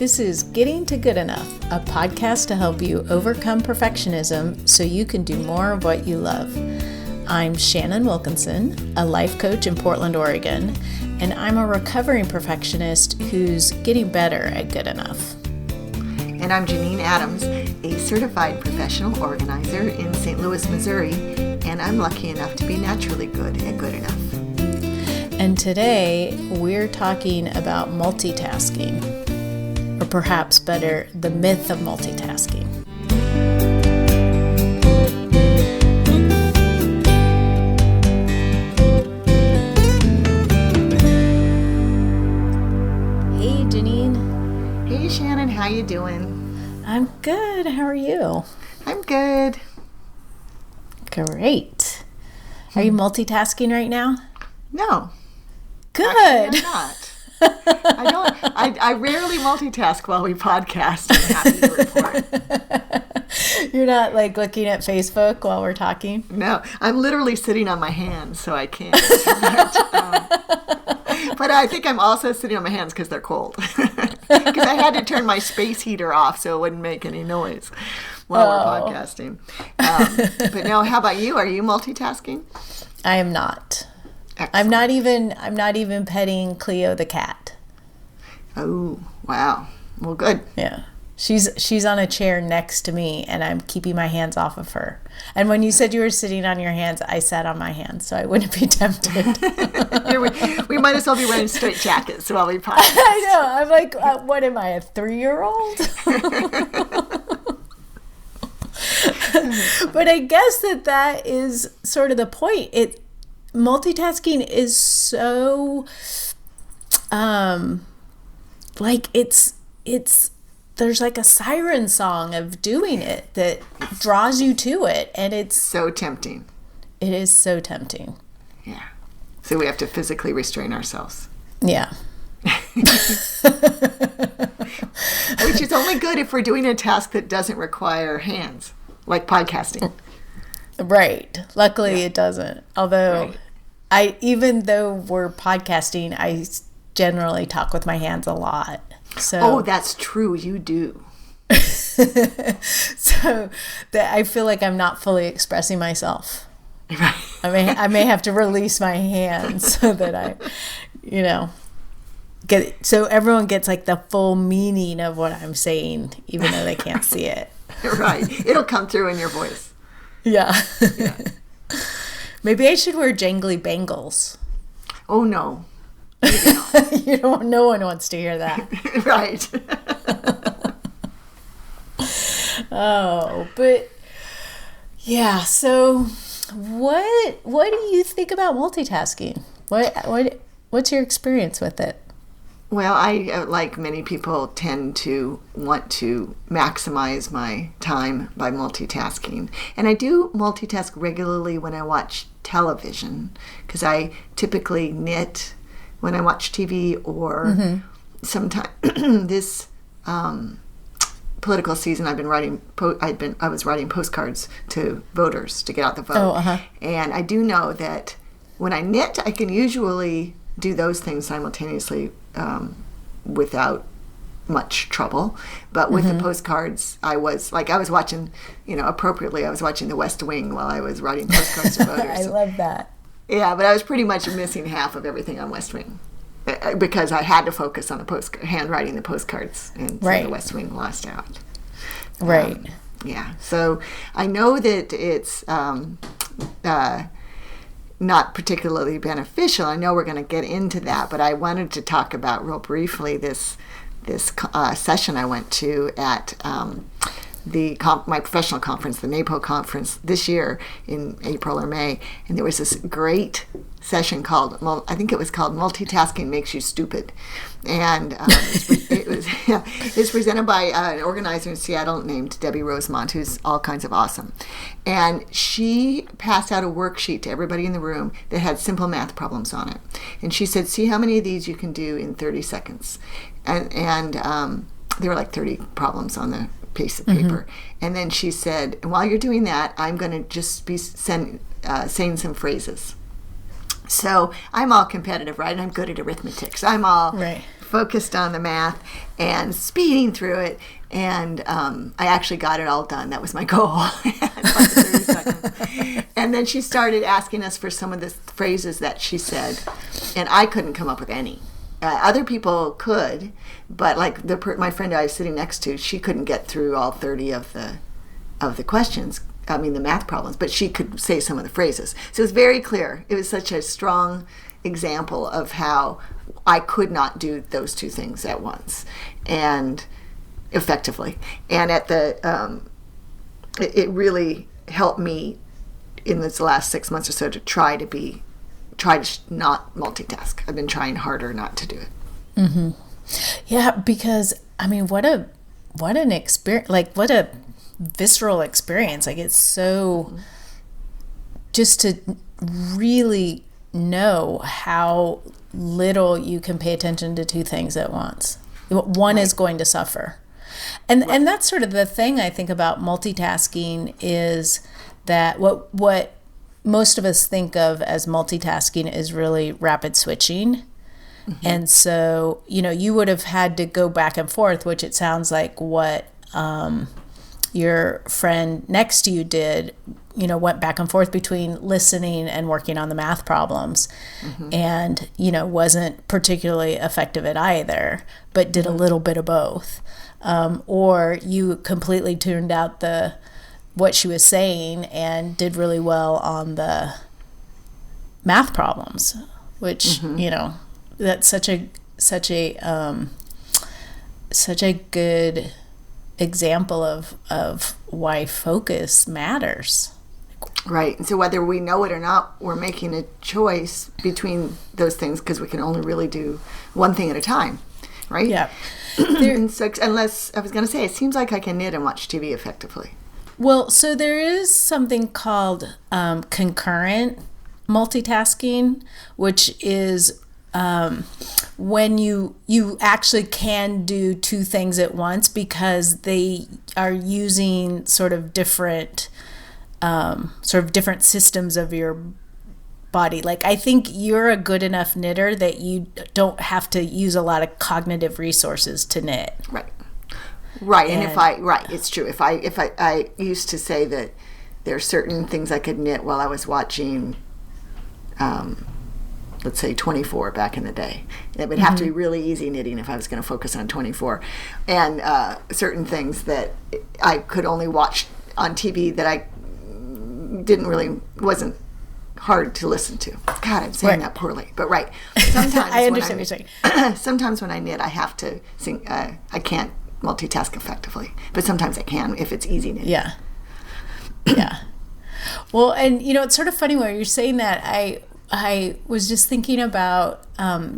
This is Getting to Good Enough, a podcast to help you overcome perfectionism so you can do more of what you love. I'm Shannon Wilkinson, a life coach in Portland, Oregon, and I'm a recovering perfectionist who's getting better at good enough. And I'm Janine Adams, a certified professional organizer in St. Louis, Missouri, and I'm lucky enough to be naturally good at good enough. And today we're talking about multitasking, or perhaps better, the myth of multitasking. Hey Janine. Hey Shannon, how you doing? I'm good. How are you? I'm good. Great. Are you multitasking right now? No. Good. Actually, I'm not. I rarely multitask while we podcast, I'm happy to report. You're not like looking at Facebook while we're talking? No, I'm literally sitting on my hands, so I can't. But I think I'm also sitting on my hands because they're cold. Because I had to turn my space heater off so it wouldn't make any noise while we're podcasting. But no, how about you? Are you multitasking? I am not. Excellent. I'm not even petting Cleo the cat. Oh, wow. Well, good. Yeah. She's on a chair next to me and I'm keeping my hands off of her. And when you said you were sitting on your hands, I sat on my hands so I wouldn't be tempted. we might as well be wearing straight jackets while we podcast. I know. I'm like, what am I, a 3-year-old? But I guess that is sort of the point. Multitasking is so there's like a siren song of doing it that draws you to it, and it's so tempting. It is so tempting. Yeah. So we have to physically restrain ourselves. Yeah. Which is only good if we're doing a task that doesn't require hands, like podcasting. Right. Luckily, it doesn't. Although, even though we're podcasting, I generally talk with my hands a lot. So, that's true. You do. So I feel like I'm not fully expressing myself. Right. I may have to release my hands so that I, get it, so everyone gets like the full meaning of what I'm saying, even though they can't see it. Right. It'll come through in your voice. Yeah. Maybe I should wear jangly bangles. Oh, no. No one wants to hear that. Right. But yeah, so what do you think about multitasking? What's your experience with it? Well, I, like many people, tend to want to maximize my time by multitasking. And I do multitask regularly when I watch television, because I typically knit when I watch TV, or sometimes this political season I was writing postcards to voters to get out the vote. And I do know that when I knit, I can usually do those things simultaneously without much trouble. But with the postcards, I was watching, appropriately, I was watching The West Wing while I was writing postcards to voters. I love that. Yeah, but I was pretty much missing half of everything on West Wing because I had to focus on handwriting the postcards, and so The West Wing lost out. Right. Yeah, so I know that it's not particularly beneficial. I know we're going to get into that, but I wanted to talk about real briefly this session I went to at my professional conference, the NAPO conference this year in April or May, and there was this great session called, I think it was called Multitasking Makes You Stupid, and it was presented by an organizer in Seattle named Debbie Rosemont, who's all kinds of awesome, and she passed out a worksheet to everybody in the room that had simple math problems on it, and she said, see how many of these you can do in 30 seconds, and there were like 30 problems on the piece of paper. And then she said, while you're doing that, I'm going to just be saying some phrases. So I'm all competitive, right? And I'm good at arithmetic. So I'm all focused on the math and speeding through it. And I actually got it all done. That was my goal. Like 30 seconds. And then she started asking us for some of the phrases that she said, and I couldn't come up with any. Other people could, but like my friend I was sitting next to, she couldn't get through all 30 of the questions. I mean, the math problems, but she could say some of the phrases. So it was very clear. It was such a strong example of how I could not do those two things at once and effectively. And at it really helped me in this last 6 months or so to try to not multitask. I've been trying harder not to do it. Mm-hmm. Yeah, because I mean, what an experience! Like, what a visceral experience! Like, it's so just to really know how little you can pay attention to two things at once. One is going to suffer. And that's sort of the thing I think about multitasking is that what most of us think of as multitasking is really rapid switching. Mm-hmm. And so, you would have had to go back and forth, which it sounds like what your friend next to you did, went back and forth between listening and working on the math problems. Mm-hmm. And, wasn't particularly effective at either, but did a little bit of both. Or you completely tuned out what she was saying and did really well on the math problems, which, mm-hmm. That's such a good example of why focus matters. Right. And so whether we know it or not, we're making a choice between those things because we can only really do one thing at a time. Right? Yeah. And so, unless, I was going to say, it seems like I can knit and watch TV effectively. Well, so there is something called concurrent multitasking, which is when you actually can do two things at once because they are using sort of different systems of your body. Like, I think you're a good enough knitter that you don't have to use a lot of cognitive resources to knit. Right. And it's true. If I used to say that there are certain things I could knit while I was watching, let's say 24 back in the day. It would have to be really easy knitting if I was going to focus on 24. And certain things that I could only watch on TV that I wasn't hard to listen to. God, I'm saying that poorly, but right. Sometimes I understand what you're saying. Sometimes when I knit, I have to sing. I can't multitask effectively, but sometimes I can if it's easy knitting. Yeah. Yeah. Well, and it's sort of funny when you're saying that. I was just thinking about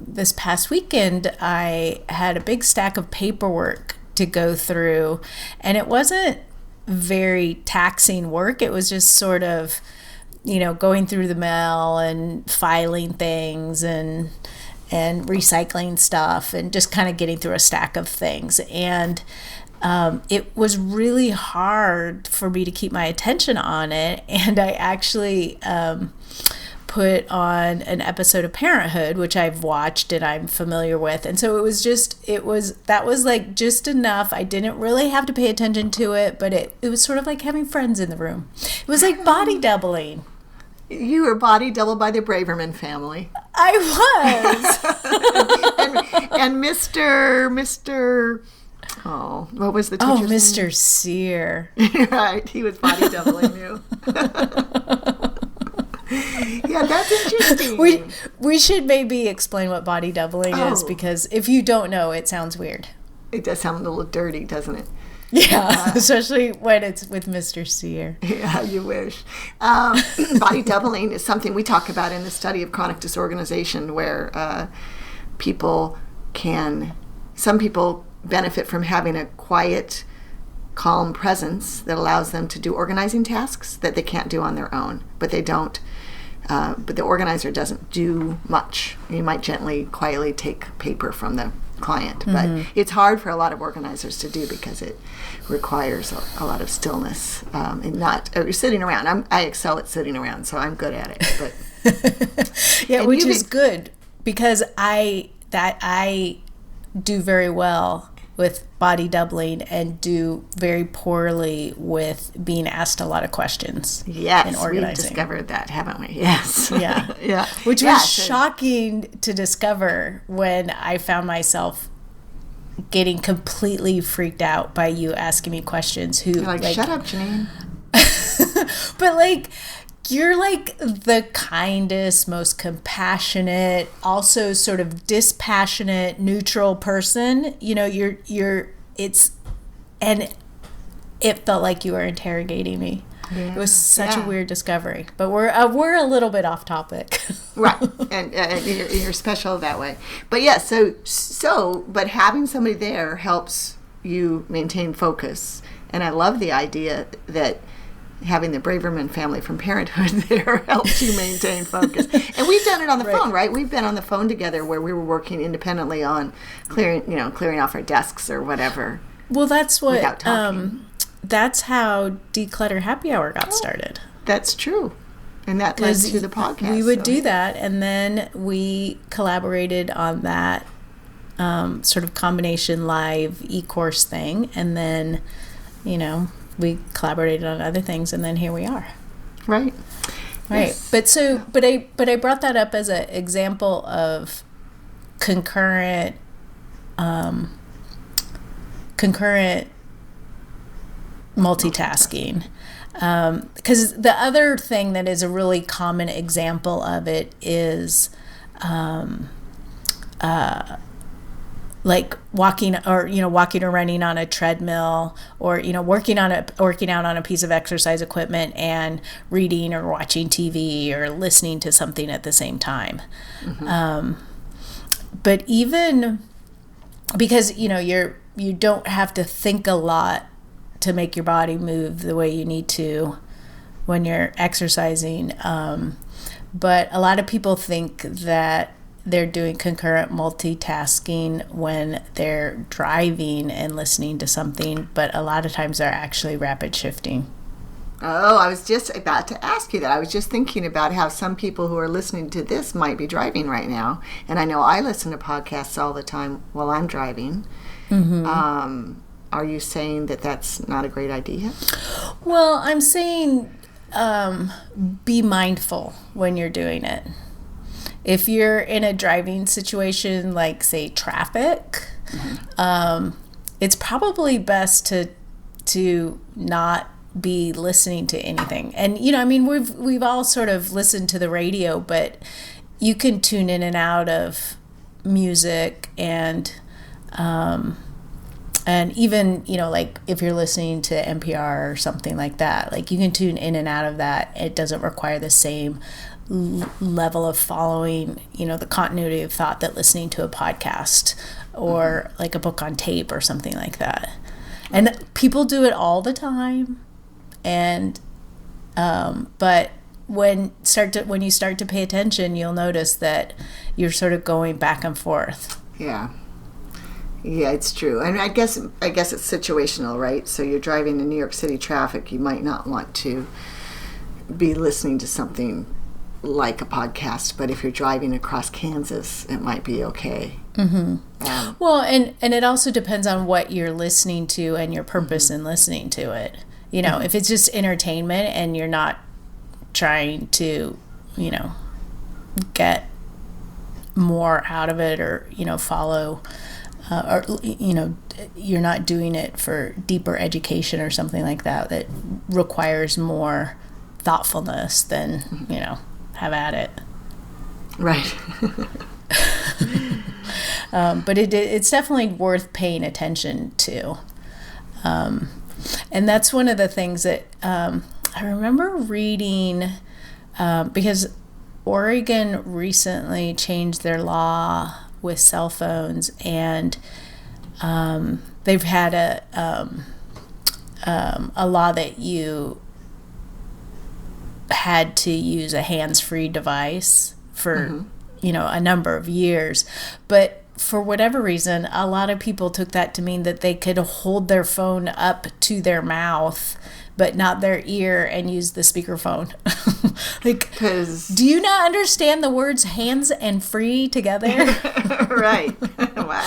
this past weekend. I had a big stack of paperwork to go through, and it wasn't very taxing work. It was just sort of going through the mail and filing things and recycling stuff and just kind of getting through a stack of things. And it was really hard for me to keep my attention on it. And I actually put on an episode of Parenthood, which I've watched and I'm familiar with. And so that was like just enough. I didn't really have to pay attention to it, but it was sort of like having friends in the room. It was like body doubling. You were body doubled by the Braverman family. I was. and Mr. Oh, what was the teacher's name? Mr. Sear. Right, he was body doubling you. Yeah, that's interesting. We should maybe explain what body doubling is, because if you don't know, it sounds weird. It does sound a little dirty, doesn't it? Yeah, especially when it's with Mr. Sear. Yeah, you wish. Body doubling is something we talk about in the study of chronic disorganization, where some people benefit from having a quiet, calm presence that allows them to do organizing tasks that they can't do on their own, but they don't. But the organizer doesn't do much. You might gently, quietly take paper from the client, but it's hard for a lot of organizers to do because it requires a lot of stillness and not sitting around. I excel at sitting around, so I'm good at it. But yeah, which is good because I do very well with body doubling and do very poorly with being asked a lot of questions. Yes, and organizing. we've discovered that, haven't we? Yes. Yeah. Yeah. Which was shocking to discover when I found myself getting completely freaked out by you asking me questions. You're like, shut up, Janine. But like, you're like the kindest, most compassionate, also sort of dispassionate, neutral person. You know, and it felt like you were interrogating me. Yeah, it was such a weird discovery, but we're a little bit off topic. Right, and you're special that way. But yeah, but having somebody there helps you maintain focus, and I love the idea that having the Braverman family from Parenthood there helps you maintain focus. And we've done it on the phone, right? We've been on the phone together where we were working independently on clearing off our desks or whatever. Well, that's what that's how Declutter Happy Hour got started. That's true. And that led to the podcast. We would do that, and then we collaborated on that sort of combination live e-course thing, and then, we collaborated on other things, and then here we are. Right. Yes. But I brought that up as an example of concurrent multitasking. Because the other thing that is a really common example of it is like walking or running on a treadmill, or working out on a piece of exercise equipment and reading or watching TV or listening to something at the same time. Mm-hmm. But even because you don't have to think a lot to make your body move the way you need to when you're exercising, but a lot of people think that they're doing concurrent multitasking when they're driving and listening to something, but a lot of times they're actually rapid shifting. Oh, I was just about to ask you that. I was just thinking about how some people who are listening to this might be driving right now. And I know I listen to podcasts all the time while I'm driving. Mm-hmm. Are you saying that that's not a great idea? Well, I'm saying be mindful when you're doing it. If you're in a driving situation, like, say, traffic, mm-hmm. It's probably best to not be listening to anything. And, we've all sort of listened to the radio, but you can tune in and out of music and even, like if you're listening to NPR or something like that, like you can tune in and out of that. It doesn't require the same level of following, the continuity of thought that listening to a podcast or mm-hmm. like a book on tape or something like that. And people do it all the time. And, but when you start to pay attention, you'll notice that you're sort of going back and forth. Yeah. Yeah, it's true. And I guess it's situational, right? So you're driving in New York City traffic, you might not want to be listening to something like a podcast, but if you're driving across Kansas, it might be okay. Mm-hmm. Well, and it also depends on what you're listening to and your purpose mm-hmm. in listening to it. Mm-hmm. If it's just entertainment and you're not trying to, get more out of it or, follow, or, you're not doing it for deeper education or something like that requires more thoughtfulness, then, have at it. Right. But it's definitely worth paying attention to. And that's one of the things that I remember reading, because Oregon recently changed their law with cell phones, and they've had a law that you had to use a hands-free device for mm-hmm. A number of years, but for whatever reason a lot of people took that to mean that they could hold their phone up to their mouth but not their ear and use the speakerphone. Like, Because do you not understand the words hands and free together? right. What?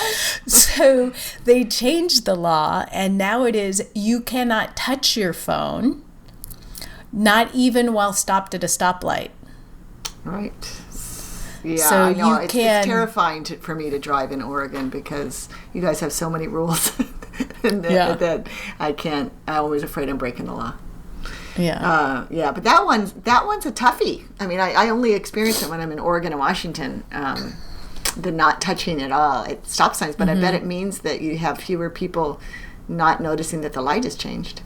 So they changed the law, and now it is you cannot touch your phone, not even while stopped at a stoplight. Right. Yeah, So I know. you It's can- terrifying for me to drive in Oregon because you guys have so many rules that I can't. I'm always afraid I'm breaking the law. Yeah. Yeah, but that one's a toughie. I mean, I only experience it when I'm in Oregon and Washington. The not touching at all at stop signs, but I bet it means that you have fewer people not noticing that the light has changed.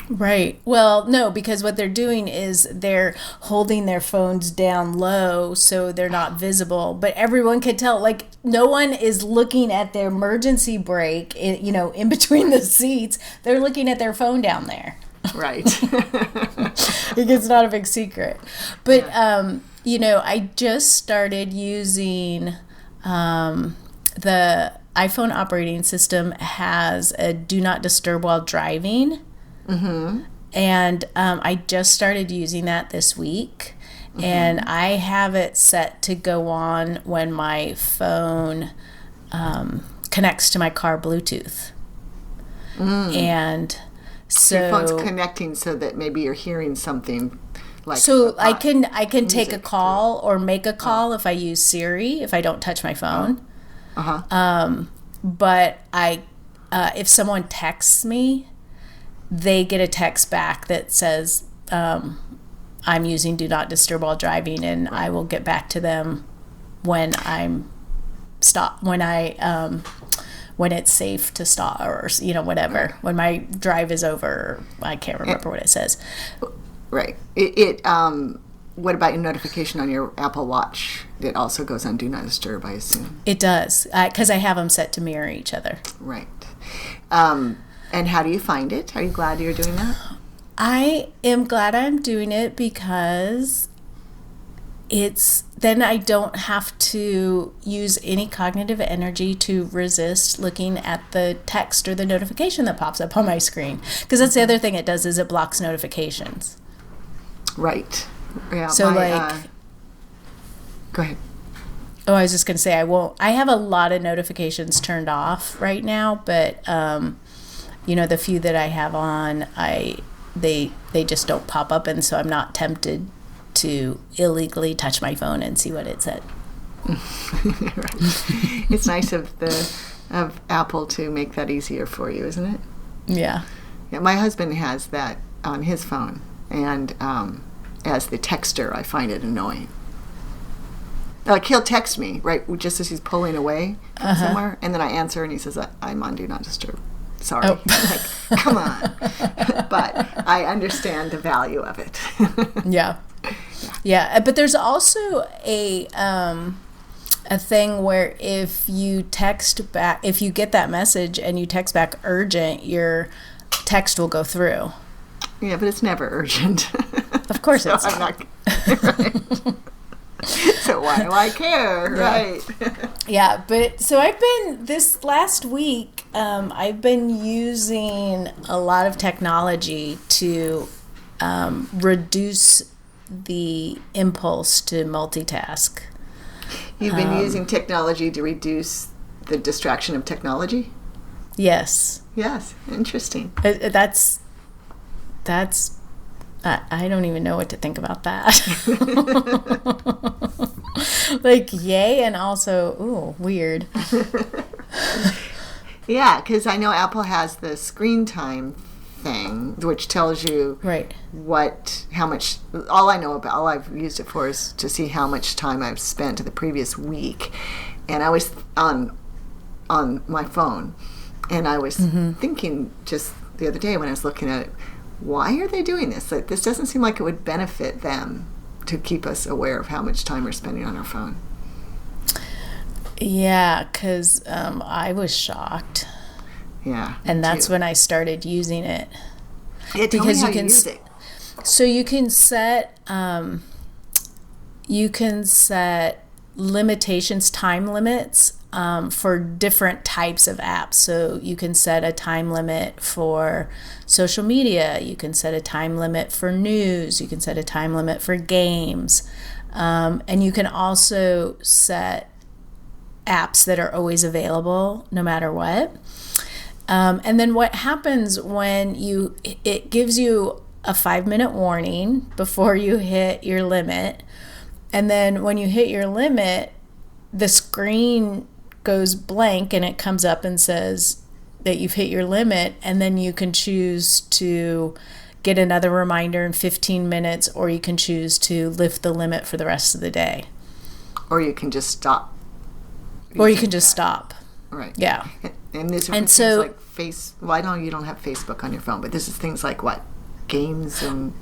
Right. Well, no, because what they're doing is they're holding their phones down low so they're not visible, but everyone can tell. Like, no one is looking at their emergency brake, in between the seats. They're looking at their phone down there. Right. It's not a big secret. But, I just started using the iPhone operating system has a do not disturb while driving. Mm-hmm. And I just started using that this week. Mm-hmm. And I have it set to go on when my phone connects to my car Bluetooth. And so your phone's connecting so that maybe you're hearing something like I can take a call or make a call if I use Siri, if I don't touch my phone. But if someone texts me, they get a text back that says I'm using do not disturb while driving, and I will get back to them when when it's safe to stop, or whatever, when my drive is over. I can't remember what it says. Right. What about your notification on your Apple Watch? It also goes on do not disturb, I assume. It does, because I have them set to mirror each other. Right. And how do you find it? Are you glad you're doing that? I am glad I'm doing it because then I don't have to use any cognitive energy to resist looking at the text or the notification that pops up on my screen. Because that's the other thing it does, is it blocks notifications. Right. Yeah. So go ahead. Oh, I was just going to say I have a lot of notifications turned off right now, but the few that I have on, they just don't pop up, and so I'm not tempted to illegally touch my phone and see what it said. Right. It's nice of Apple to make that easier for you, isn't it? Yeah. Yeah. My husband has that on his phone, and as the texter, I find it annoying. Like, he'll text me right just as he's pulling away from somewhere, and then I answer, and he says, "I'm on do not disturb." Sorry. Oh. Like, come on. But I understand the value of it. Yeah, but there's also a thing where if you text back, if you get that message and you text back urgent, your text will go through. Yeah, but it's never urgent. Of course so it's I'm not. Right. So why do I care? Yeah. Right. Yeah, but so this last week, I've been using a lot of technology to reduce the impulse to multitask. You've been using technology to reduce the distraction of technology? Yes. Yes. Interesting. That's I don't even know what to think about that. Like, yay, and also, ooh, weird. Yeah, because I know Apple has the ScreenTime thing, which tells you Right. how much. All I've used it for is to see how much time I've spent the previous week, and I was on my phone, and I was thinking just the other day when I was looking at it, why are they doing this? Like, this doesn't seem like it would benefit them to keep us aware of how much time we're spending on our phone. Yeah, because I was shocked. Yeah. And that's when I started using it. Yeah, tell me how you use it. So you can set limitations, time limits for different types of apps. So you can set a time limit for social media. You can set a time limit for news. You can set a time limit for games. And you can also set apps that are always available no matter what. And then what happens when it gives you a 5-minute warning before you hit your limit. And then when you hit your limit, the screen goes blank and it comes up and says that you've hit your limit, and then you can choose to get another reminder in 15 minutes, or you can choose to lift the limit for the rest of the day. Or you can just stop. Stop. Right. Yeah. And there's things like well, I know you don't have Facebook on your phone, but this is things like what? Games and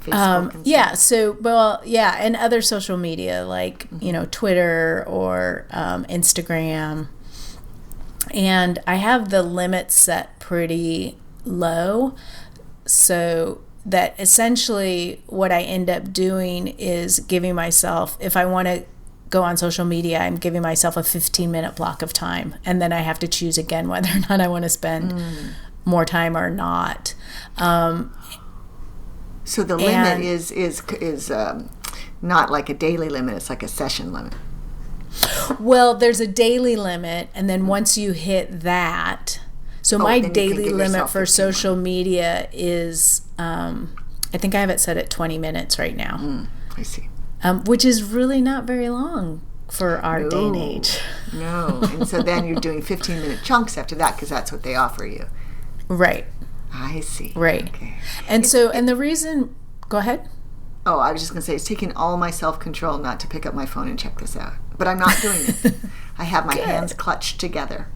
Facebook and yeah, stuff. and other social media like, Twitter or Instagram. And I have the limit set pretty low, so that essentially what I end up doing is giving myself, if I want to go on social media, I'm giving myself a 15-minute block of time, and then I have to choose again whether or not I want to spend more time or not. So the limit is not like a daily limit; it's like a session limit. Well, there's a daily limit, and then once you hit that, so my daily limit for social media is, I think I have it set at 20 minutes right now. I see. Which is really not very long for our day and age. No, and so then you're doing 15-minute chunks after that because that's what they offer you. Right. I see. Right. Okay. And and the reason, go ahead. Oh, I was just going to say, it's taking all my self-control not to pick up my phone and check this out. But I'm not doing it. I have my hands clutched together.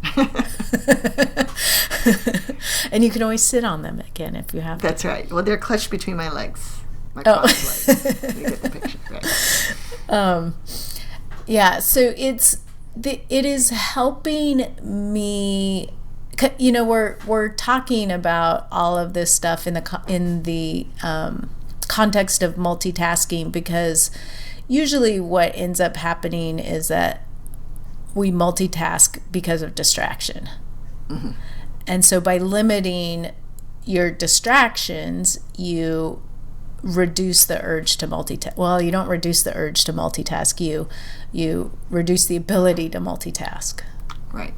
And you can always sit on them again if you have to. That's right. Well, they're clutched between my legs. My crossed legs. You get the picture, right? Yeah, so it is helping me. We're talking about all of this stuff in the context of multitasking, because usually what ends up happening is that we multitask because of distraction. Mm-hmm. And so by limiting your distractions, you reduce the urge to multitask. Well, you don't reduce the urge to multitask. You reduce the ability to multitask. Right.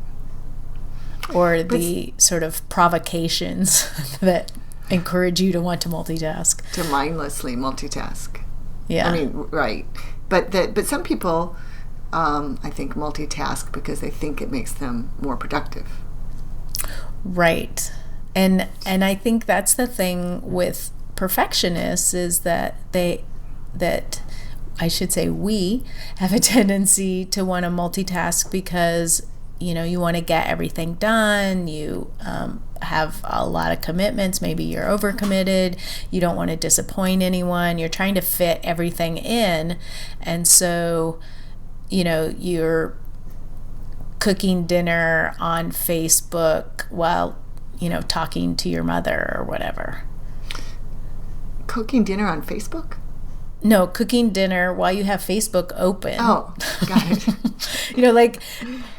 Or the sort of provocations that encourage you to want to multitask. To mindlessly multitask. Yeah. I mean, right. But some people, I think, multitask because they think it makes them more productive. Right. And I think that's the thing with perfectionists, is that we have a tendency to want to multitask because you want to get everything done. You have a lot of commitments. Maybe you're overcommitted. You don't want to disappoint anyone. You're trying to fit everything in. And so, you're cooking dinner on Facebook while, talking to your mother or whatever. Cooking dinner on Facebook? No, cooking dinner while you have Facebook open. Oh, got it. Like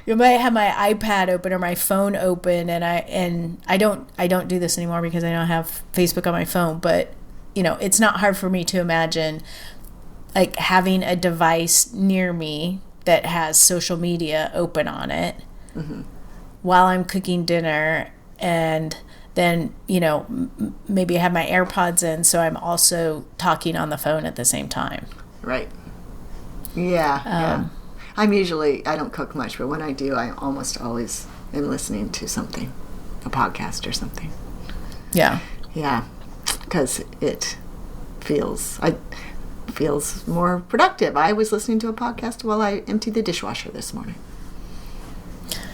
you might have my iPad open or my phone open, and I don't do this anymore because I don't have Facebook on my phone. But it's not hard for me to imagine like having a device near me that has social media open on it while I'm cooking dinner, and then maybe I have my AirPods in, so I'm also talking on the phone at the same time. Right. Yeah. I don't cook much, but when I do, I almost always am listening to something, a podcast or something. Yeah. Yeah, because it feels more productive. I was listening to a podcast while I emptied the dishwasher this morning.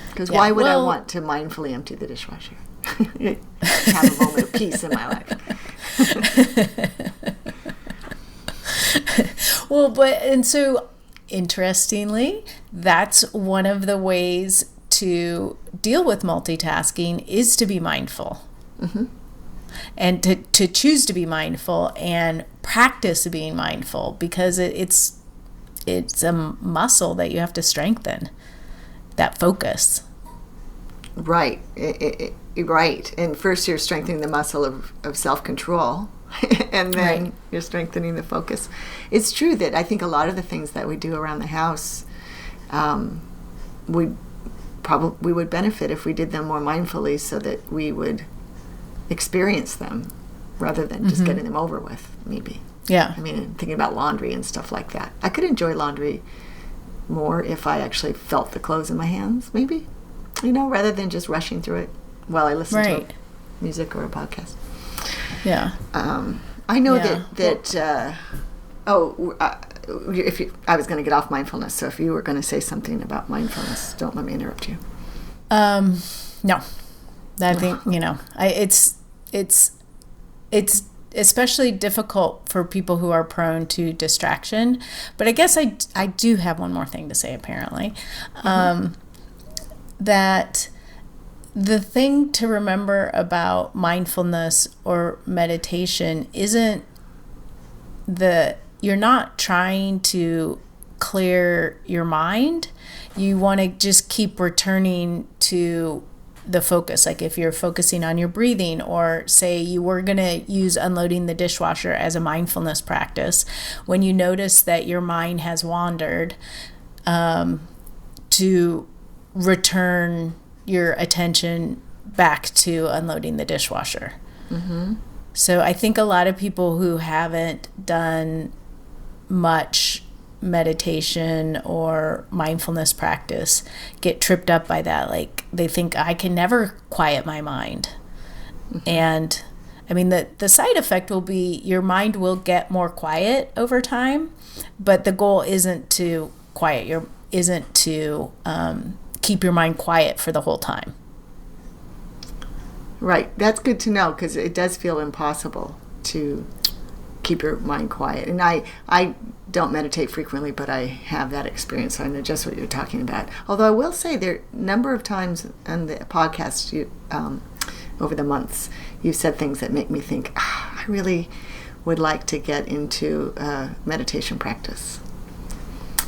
Because why would I want to mindfully empty the dishwasher? Have a moment of peace in my life. And so interestingly, that's one of the ways to deal with multitasking is to be mindful. Mm-hmm. And to choose to be mindful and practice being mindful, because it's a muscle that you have to strengthen. that focus. Right. Right. And first you're strengthening the muscle of self-control, and then you're strengthening the focus. It's true that I think a lot of the things that we do around the house, we would benefit if we did them more mindfully, so that we would experience them rather than just getting them over with, maybe. Yeah. I mean, thinking about laundry and stuff like that. I could enjoy laundry more if I actually felt the clothes in my hands, maybe. Rather than just rushing through it while I listen to music or a podcast. Yeah. I know that I was going to get off mindfulness, so if you were going to say something about mindfulness, don't let me interrupt you. No. I think, it's especially difficult for people who are prone to distraction. But I guess I do have one more thing to say, apparently. That the thing to remember about mindfulness or meditation isn't you're not trying to clear your mind. You want to just keep returning to the focus. Like if you're focusing on your breathing, or say you were going to use unloading the dishwasher as a mindfulness practice, when you notice that your mind has wandered, to return your attention back to unloading the dishwasher. So I think a lot of people who haven't done much meditation or mindfulness practice get tripped up by that. Like they think, I can never quiet my mind. And I mean, the side effect will be your mind will get more quiet over time, but the goal isn't to keep your mind quiet for the whole time. Right. That's good to know, because it does feel impossible to keep your mind quiet. And I don't meditate frequently, but I have that experience, so I know just what you're talking about. Although I will say there are a number of times on the podcast over the months, you've said things that make me think, I really would like to get into meditation practice.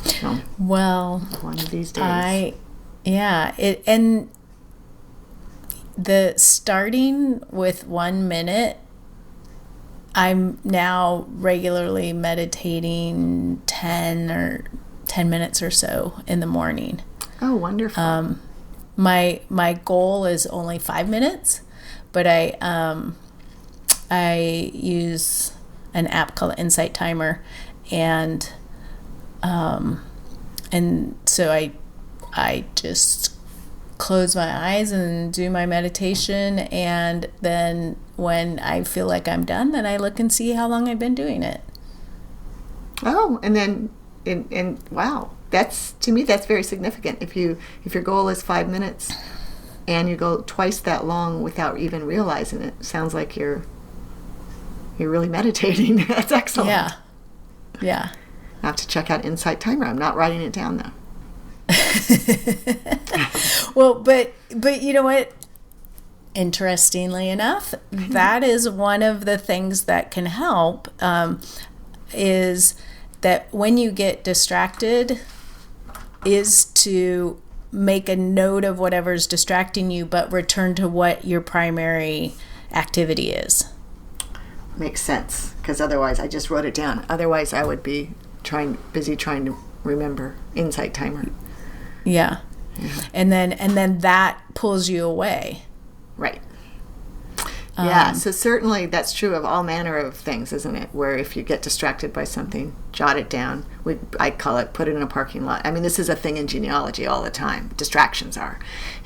So, well, one of these days. And the starting with 1 minute, I'm now regularly meditating 10 minutes or so in the morning. Oh, wonderful. My goal is only 5 minutes, but I use an app called Insight Timer, and so I just close my eyes and do my meditation, and then when I feel like I'm done, then I look and see how long I've been doing it. Oh, and then and wow, to me that's very significant. If your goal is 5 minutes and you go twice that long without even realizing it, sounds like you're really meditating. That's excellent. Yeah. I have to check out Insight Timer. I'm not writing it down though. Well, but you know what? Interestingly enough, that is one of the things that can help, is that when you get distracted, is to make a note of whatever's distracting you, but return to what your primary activity is. Makes sense, because otherwise, I just wrote it down. Otherwise, I would be busy trying to remember Insight Timer. Yeah. And then that pulls you away. Right. Yeah, so certainly that's true of all manner of things, isn't it? Where if you get distracted by something, jot it down. I call it put it in a parking lot. I mean, this is a thing in genealogy all the time. Distractions are.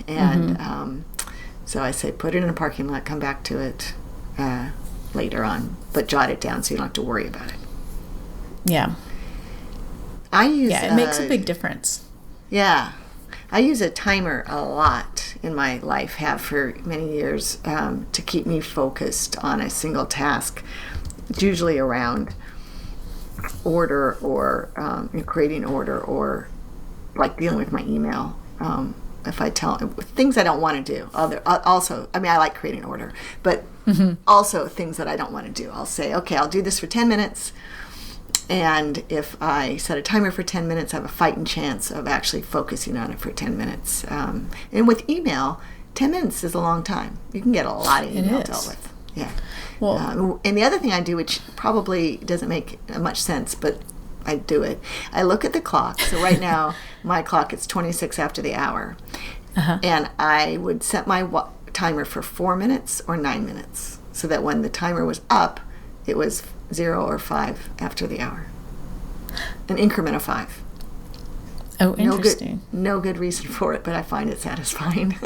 And so I say put it in a parking lot, come back to it later on, but jot it down so you don't have to worry about it. Yeah. It makes a big difference. Yeah. I use a timer a lot in my life, have for many years, to keep me focused on a single task. It's usually around order or creating order, or like dealing with my email. If I tell things I don't want to do, also, I mean, I like creating order, but also things that I don't want to do. I'll say, okay, I'll do this for 10 minutes. And if I set a timer for 10 minutes, I have a fighting chance of actually focusing on it for 10 minutes. And with email, 10 minutes is a long time. You can get a lot of email dealt with. Yeah. Well, and the other thing I do, which probably doesn't make much sense, but I do it, I look at the clock. So right now, my clock is 26 after the hour. And I would set my timer for 4 minutes or 9 minutes, so that when the timer was up, it was 0 or 5 after the hour. An increment of 5. Oh, interesting. No good reason for it, but I find it satisfying.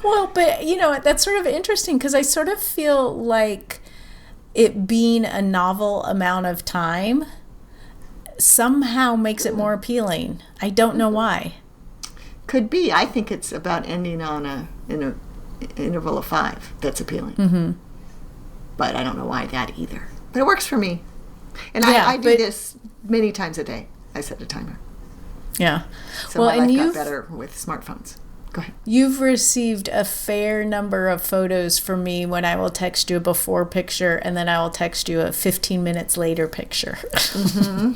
Well, but, you know, that's sort of interesting because I sort of feel like it being a novel amount of time somehow makes it more appealing. I don't know why. Could be. I think it's about ending on an interval of 5 that's appealing. But I don't know why that either. But it works for me. And I do this many times a day. I set a timer. Yeah. So my life got better with smartphones. Go ahead. You've received a fair number of photos from me when I will text you a before picture and then I will text you a 15 minutes later picture.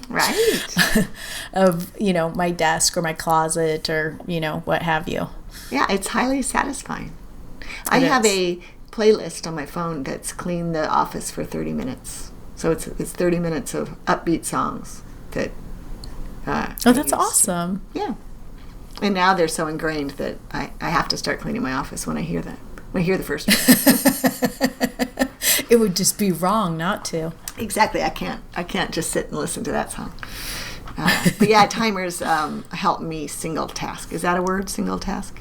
Right. Of, you know, my desk or my closet or, you know, what have you. Yeah, it's highly satisfying. I have a playlist on my phone that's cleaned the office for 30 minutes. So it's 30 minutes of upbeat songs that that's awesome. Yeah. And now they're so ingrained that I have to start cleaning my office when I hear that. When I hear the first one. It would just be wrong not to. Exactly. I can't just sit and listen to that song. But yeah, timers help me single task. Is that a word, single task?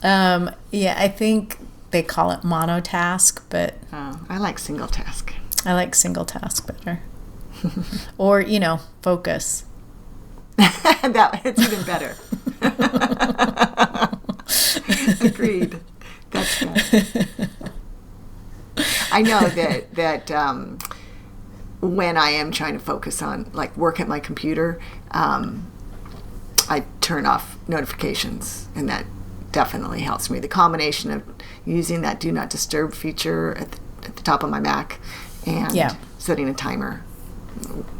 Yeah, I think they call it monotask, but... I like single task. I like single task better. Or, you know, focus. It's even better. Agreed. That's good. I know that when I am trying to focus on like work at my computer, I turn off notifications, and that definitely helps me. The combination of using that do not disturb feature at the top of my Mac and setting a timer,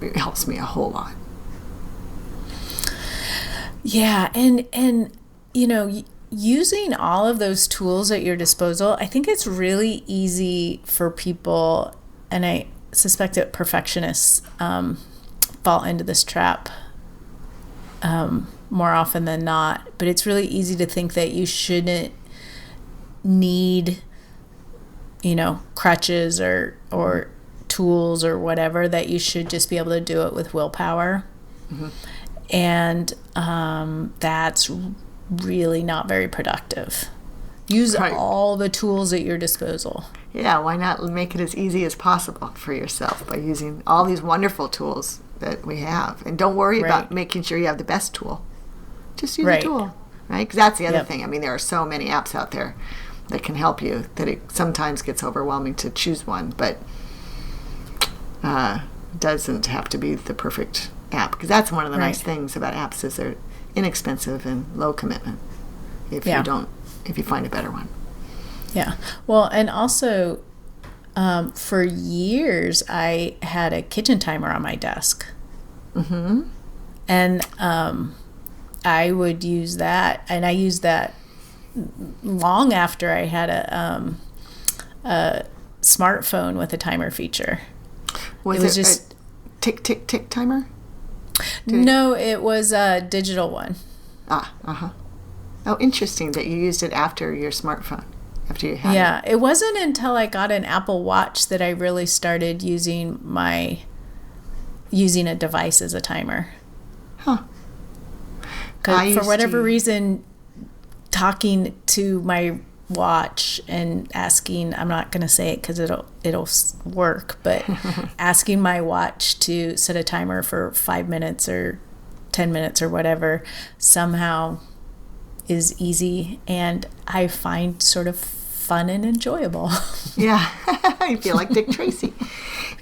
it helps me a whole lot. Yeah, and you know, using all of those tools at your disposal, I think it's really easy for people, and I suspect that perfectionists fall into this trap more often than not, but it's really easy to think that you shouldn't need, you know, crutches or tools or whatever, that you should just be able to do it with willpower. And that's really not very productive. Use all the tools at your disposal. Yeah, why not make it as easy as possible for yourself by using all these wonderful tools that we have. And don't worry about making sure you have the best tool. Just use a tool, right? Because that's the other thing. I mean, there are so many apps out there that can help you that it sometimes gets overwhelming to choose one, but doesn't have to be the perfect app, because that's one of the nice things about apps is they're inexpensive and low commitment if you find a better one. Yeah. Well, and also for years I had a kitchen timer on my desk. And I would use that, and I used that long after I had a smartphone with a timer feature. Was it just a tick, tick, tick timer? No, it was a digital one. Oh, interesting that you used it after your smartphone, after you had it. Yeah, it wasn't until I got an Apple Watch that I really started using a device as a timer. Because for whatever reason, talking to my watch and asking, I'm not going to say it because it'll work, but asking my watch to set a timer for 5 minutes or 10 minutes or whatever somehow is easy, and I find sort of fun and enjoyable. Yeah, I feel like Dick Tracy.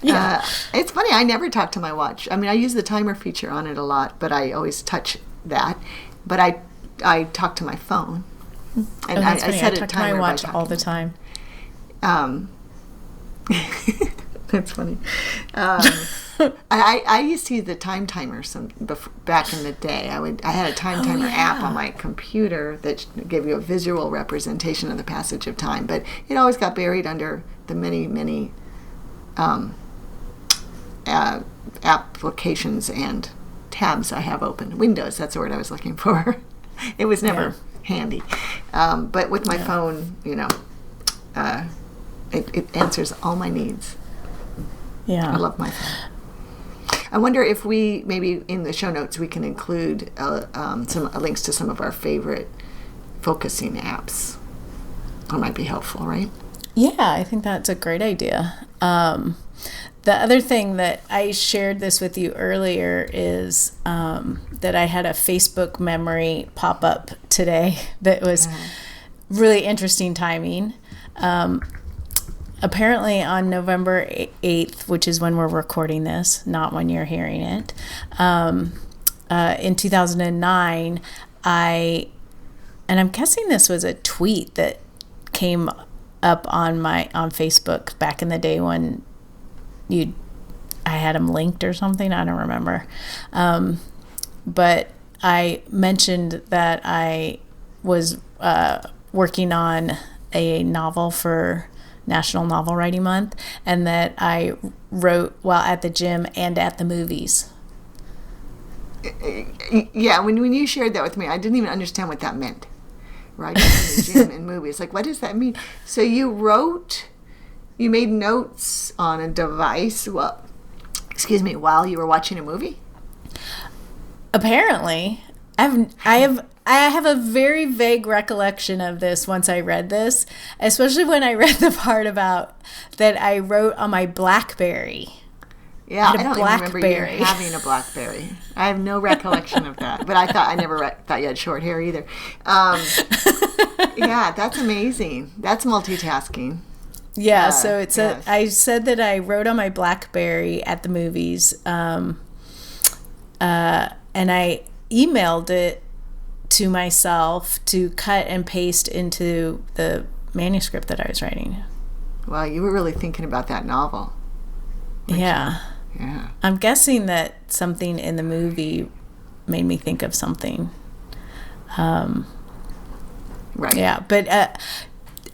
Yeah. It's funny, I never talk to my watch. I mean, I use the timer feature on it a lot, but I always touch that. But I talk to my phone. And I set a talk timer to my watch all the time. That's funny. I used to use the time timer back in the day. I had a time timer app on my computer that gave you a visual representation of the passage of time, but it always got buried under the many applications and tabs I have open. Windows, that's the word I was looking for. It was never handy. But with my phone, it answers all my needs. Yeah. I love my phone. I wonder if we, maybe in the show notes, we can include some links to some of our favorite focusing apps. That might be helpful, right? Yeah, I think that's a great idea. The other thing that I shared this with you earlier is that I had a Facebook memory pop up today that was really interesting timing. Apparently on November 8th, which is when we're recording this, not when you're hearing it, in 2009, and I'm guessing this was a tweet that came up on Facebook back in the day when I had them linked or something. I don't remember. But I mentioned that I was working on a novel for National Novel Writing Month, and that I wrote while at the gym and at the movies. Yeah, when you shared that with me, I didn't even understand what that meant. Writing in the gym and movies. Like, what does that mean? So you made notes on a device, while you were watching a movie? Apparently. I have a very vague recollection of this once I read this, especially when I read the part about that I wrote on my BlackBerry. Yeah, I don't even remember you having a BlackBerry. I have no recollection of that. But I never thought you had short hair either. Yeah, that's amazing. That's multitasking. Yeah, so it's I said that I wrote on my BlackBerry at the movies, and I emailed it to myself to cut and paste into the manuscript that I was writing. Wow, you were really thinking about that novel. Yeah. Yeah. I'm guessing that something in the movie made me think of something. Right. Yeah, but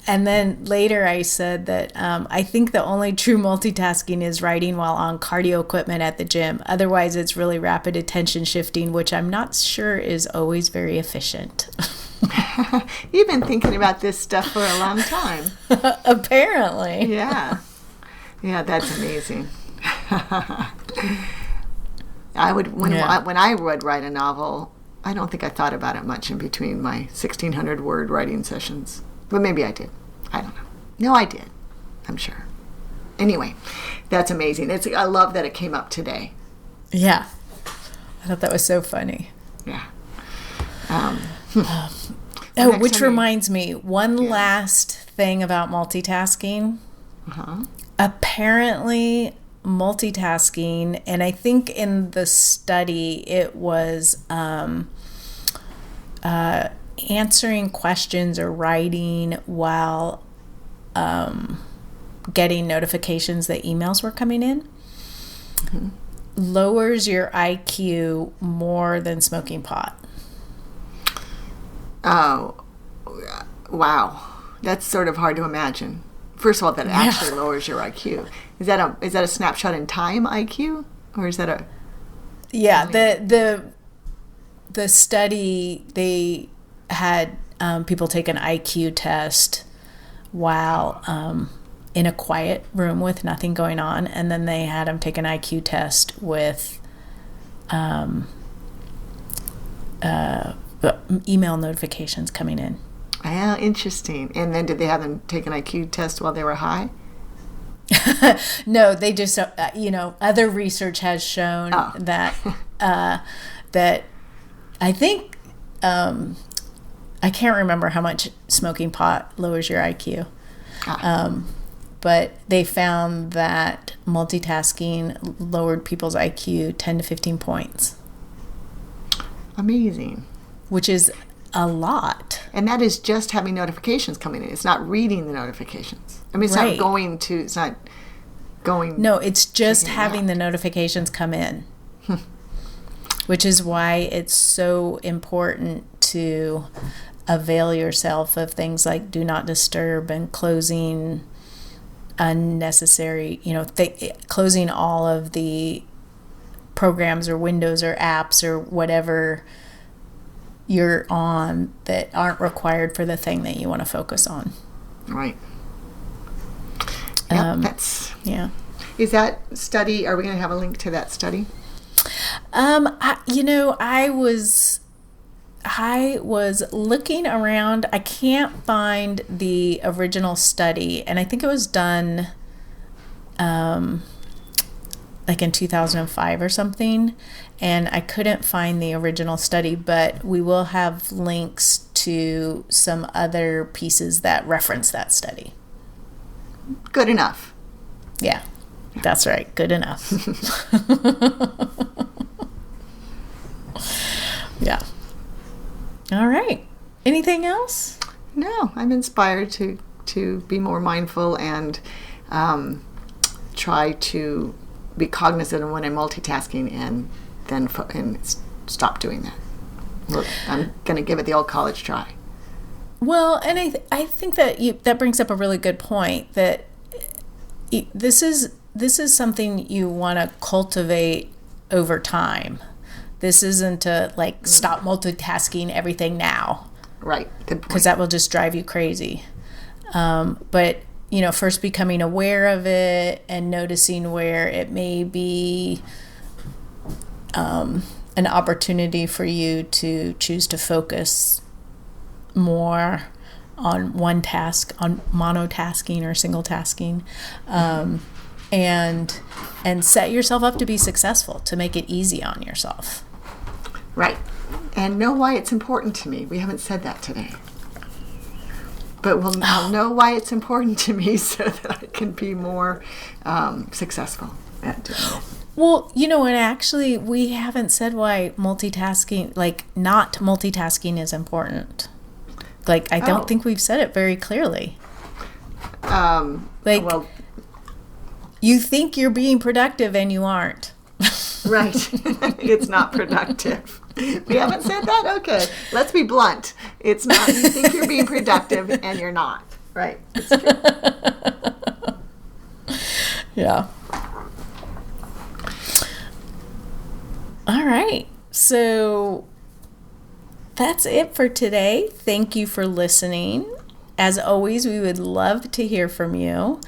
and then later I said that I think the only true multitasking is writing while on cardio equipment at the gym. Otherwise, it's really rapid attention shifting, which I'm not sure is always very efficient. You've been thinking about this stuff for a long time. Apparently. Yeah. Yeah, that's amazing. When I would write a novel, I don't think I thought about it much in between my 1,600 word writing sessions. But maybe I did. I don't know. No, I did. I'm sure. Anyway, that's amazing. I love that it came up today. Yeah. I thought that was so funny. Yeah. Which reminds me, one last thing about multitasking. Uh-huh. Apparently, multitasking, and I think in the study it was answering questions or writing while getting notifications that emails were coming in, lowers your IQ more than smoking pot. Oh, wow. That's sort of hard to imagine. First of all, that actually lowers your IQ. Is that a snapshot in time IQ, or is that a? Yeah, the study, they had people take an IQ test while in a quiet room with nothing going on, and then they had them take an IQ test with email notifications coming in. Yeah, interesting. And then did they have them take an IQ test while they were high? No, they just, other research has shown that that I think, I can't remember how much smoking pot lowers your IQ. But they found that multitasking lowered people's IQ 10 to 15 points. Amazing. Which is a lot. And that is just having notifications coming in. It's not reading the notifications. I mean, it's not going. No, it's just checking it having out. the notifications come in, which is why it's so important to avail yourself of things like do not disturb and closing unnecessary, closing all of the programs or windows or apps or whatever you're on that aren't required for the thing that you want to focus on. Right. Yep, Yeah. Is that study, are we going to have a link to that study? I was looking around. I can't find the original study, and I think it was done like in 2005 or something, and I couldn't find the original study, but we will have links to some other pieces that reference that study. Good enough. Yeah, that's right. Good enough. Yeah. All right. Anything else? No, I'm inspired to be more mindful and try to be cognizant of when I'm multitasking and then stop doing that. Look, I'm going to give it the old college try. Well, and I think that that brings up a really good point, that this is something you want to cultivate over time. This isn't to stop multitasking everything now. Right. Good point. Because that will just drive you crazy. But, first becoming aware of it and noticing where it may be an opportunity for you to choose to focus more on one task, on monotasking or single tasking, and set yourself up to be successful, to make it easy on yourself. Right. And know why it's important to me. We haven't said that today. But I'll know why it's important to me so that I can be more successful at doing it. Well, and actually we haven't said why multitasking, not multitasking is important. I don't think we've said it very clearly. You think you're being productive and you aren't. Right. It's not productive. We haven't said that? Okay. Let's be blunt. It's not, you think you're being productive and you're not. Right. It's true. Yeah. All right. So that's it for today. Thank you for listening. As always, we would love to hear from you.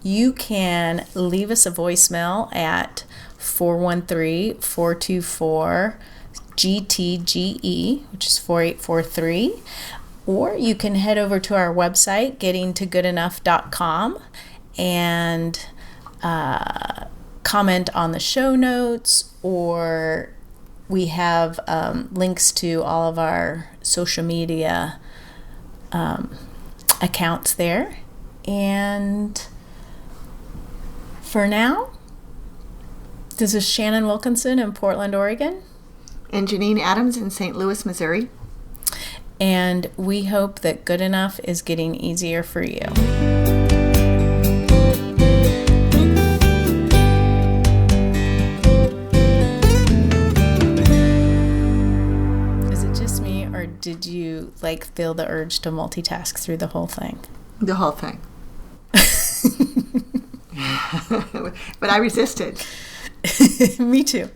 You can leave us a voicemail at 413-424-GTGE, which is 4843. Or you can head over to our website, gettingtogoodenough.com, and comment on the show notes, or we have links to all of our social media accounts there. And for now, this is Shannon Wilkinson in Portland, Oregon. And Janine Adams in St. Louis, Missouri. And we hope that good enough is getting easier for you. Is it just me, or did you feel the urge to multitask through the whole thing? The whole thing. But I resisted. Me too.